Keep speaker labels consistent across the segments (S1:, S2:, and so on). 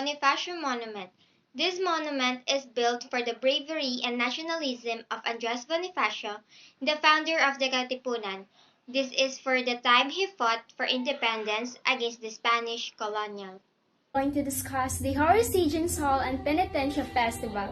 S1: Bonifacio Monument. This monument is built for the bravery and nationalism of Andres Bonifacio, the founder of the Katipunan. This is for the time he fought for independence against the Spanish colonial.
S2: Going to discuss the Horace Higgins Hall and Penitential Festival.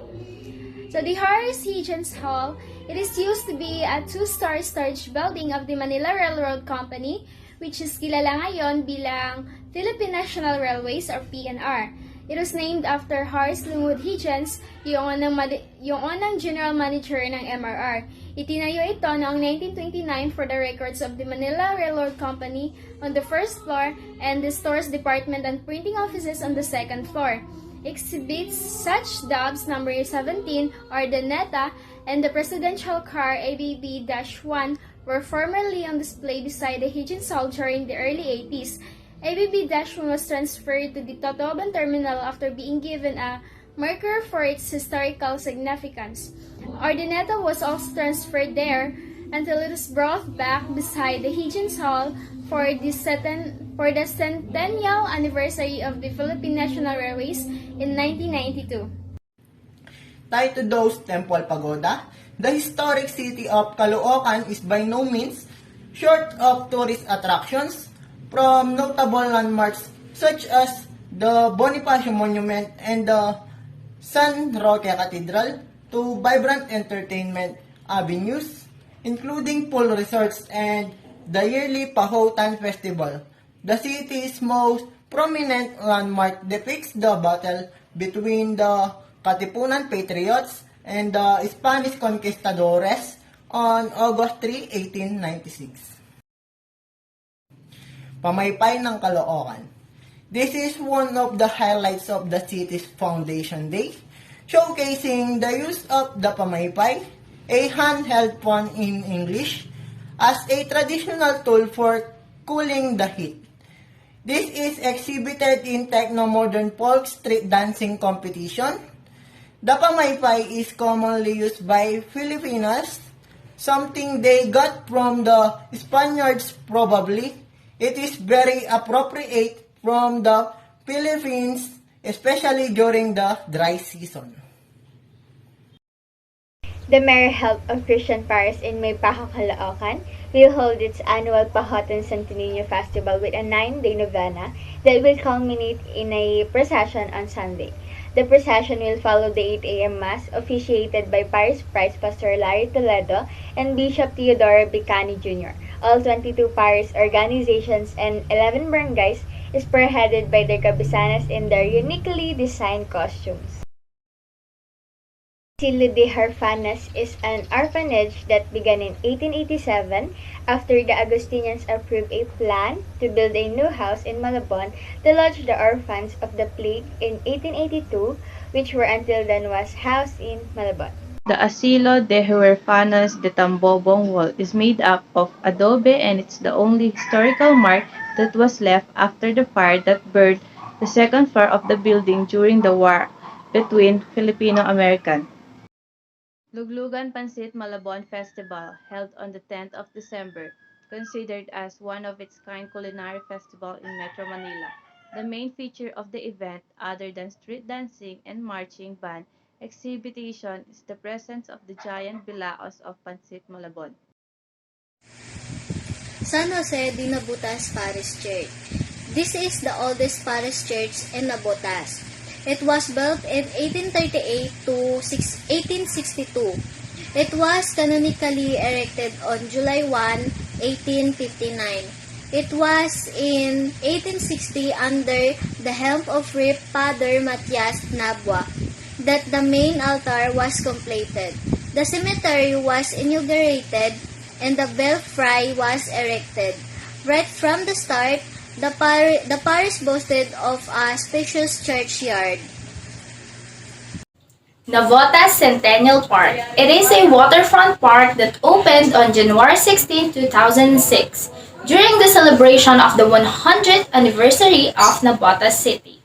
S2: So the Horace Higgins Hall, it is used to be a two-story storage building of the Manila Railroad Company, which is kilala ngayon bilang Philippine National Railways or PNR. It was named after Horace Linwood Higgins, yung unang general manager ng MRR. Itinayo ito noong 1929 for the records of the Manila Railroad Company on the first floor and the stores department and printing offices on the second floor. Exhibits such Dobbs number 17 or the NETA and the presidential car ABB-1 were formerly on display beside the Higgins Hall during the early 80s. ABB-1 was transferred to the Totooban Terminal after being given a marker for its historical significance. Ordineta was also transferred there until it was brought back beside the Higgins Hall for the centennial anniversary of the Philippine National Railways in 1992.
S3: Tied to those Temple Pagoda, the historic city of Caloocan is by no means short of tourist attractions, from notable landmarks such as the Bonifacio Monument and the San Roque Cathedral to vibrant entertainment avenues, including pool resorts and the yearly Pahotan Festival. The city's most prominent landmark depicts the battle between the Katipunan Patriots and the Spanish Conquistadores on August 3, 1896. Pamaypay ng Caloocan. This is one of the highlights of the city's Foundation Day, showcasing the use of the pamaypay, a handheld phone in English, as a traditional tool for cooling the heat. This is exhibited in Techno-Modern Folk Street Dancing Competition. The pamaypay is commonly used by Filipinos, something they got from the Spaniards probably. It is very appropriate from the Philippines, especially during the dry season.
S1: The Merry Health of Christian Parish in Maypaco, Caloocan will hold its annual Pahotan Centennial Festival with a 9-day novena that will culminate in a procession on Sunday. The procession will follow the 8 a.m. Mass officiated by Parish Priest Pastor Larry Toledo and Bishop Theodore Bicani Jr. All 22 parish organizations and 11 barangays is spearheaded by their kabisanas in their uniquely designed costumes. Asilo de Harfanas is an orphanage that began in 1887 after the Agustinians approved a plan to build a new house in Malabon to lodge the orphans of the plague in 1882, which were until then was housed in Malabon.
S4: The Asilo de Huerfanos de Tambobong wall is made up of adobe and it's the only historical mark that was left after the fire that burned the second floor of the building during the war between Filipino-American. Luglugan Pansit Malabon Festival, held on the 10th of December, considered as one of its kind culinary festival in Metro Manila. The main feature of the event, other than street dancing and marching band exhibition, is the presence of the giant bilaos of Pansit Malabon.
S5: San Jose de Nabotas Parish Church. This is the oldest parish church in Nabotas. It was built in 1838 to 1862. It was canonically erected on July 1, 1859. It was in 1860 under the helm of Rip Father Matias Nabwa that the main altar was completed. The cemetery was inaugurated and the belfry was erected. Right from the start, the parish boasted of a spacious churchyard.
S6: Navotas Centennial Park. It is a waterfront park that opened on January 16, 2006, during the celebration of the 100th anniversary of Navotas City.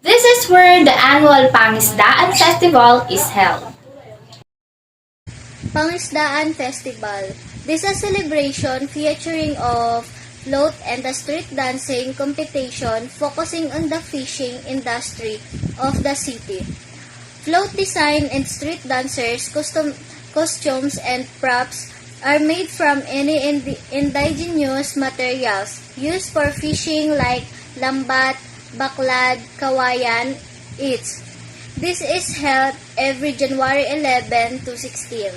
S6: This is where the annual Pangisdaan Festival is held.
S5: Pangisdaan Festival. This is a celebration featuring of float, and the street dancing competition focusing on the fishing industry of the city. Float design and street dancers' costumes and props are made from any indigenous materials used for fishing like lambat, baklad, kawayan, eats. This is held every January 11 to 16.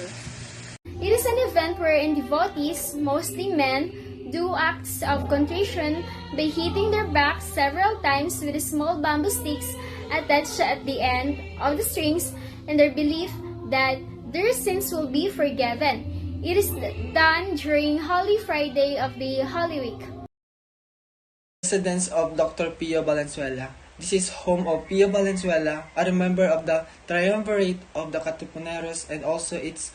S2: It is an event wherein devotees, mostly men, do acts of contrition by hitting their backs several times with small bamboo sticks attached at the end of the strings in their belief that their sins will be forgiven. It is done during Holy Friday of the Holy Week.
S7: Residence of Dr. Pio Valenzuela. This is home of Pio Valenzuela, a member of the triumvirate of the Katipuneros and also its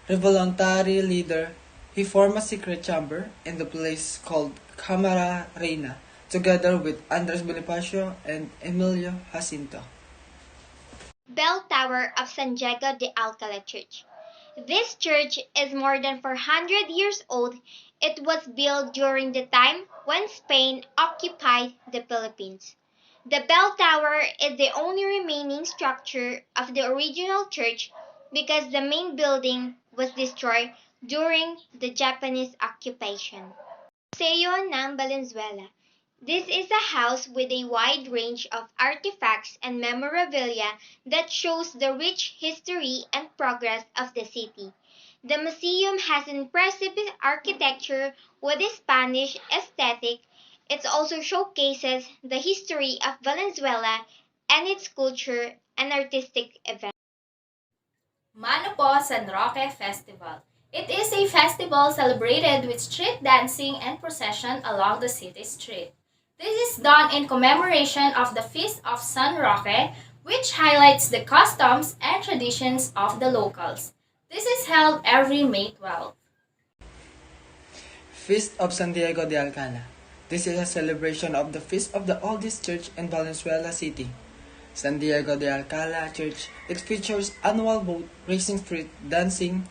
S7: revolutionary leader. He formed a secret chamber in the place called Cámara Reina, together with Andres Bonifacio and Emilio Jacinto.
S8: Bell Tower of San Diego de Alcala Church. This church is more than 400 years old. It was built during the time when Spain occupied the Philippines. The bell tower is the only remaining structure of the original church because the main building was destroyed during the Japanese occupation. Museo ng Valenzuela. This is a house with a wide range of artifacts and memorabilia that shows the rich history and progress of the city. The museum has impressive architecture with a Spanish aesthetic. It also showcases the history of Valenzuela and its culture and artistic events.
S6: Mano po San Roque Festival. It is a festival celebrated with street dancing and procession along the city street. This is done in commemoration of the Feast of San Roque, which highlights the customs and traditions of the locals. This is held every May 12th.
S7: Feast of San Diego de Alcala. This is a celebration of the feast of the oldest church in Valenzuela City, San Diego de Alcala Church. It features annual boat racing, street dancing,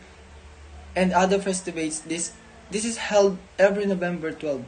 S7: and other festivals. This is held every November 12.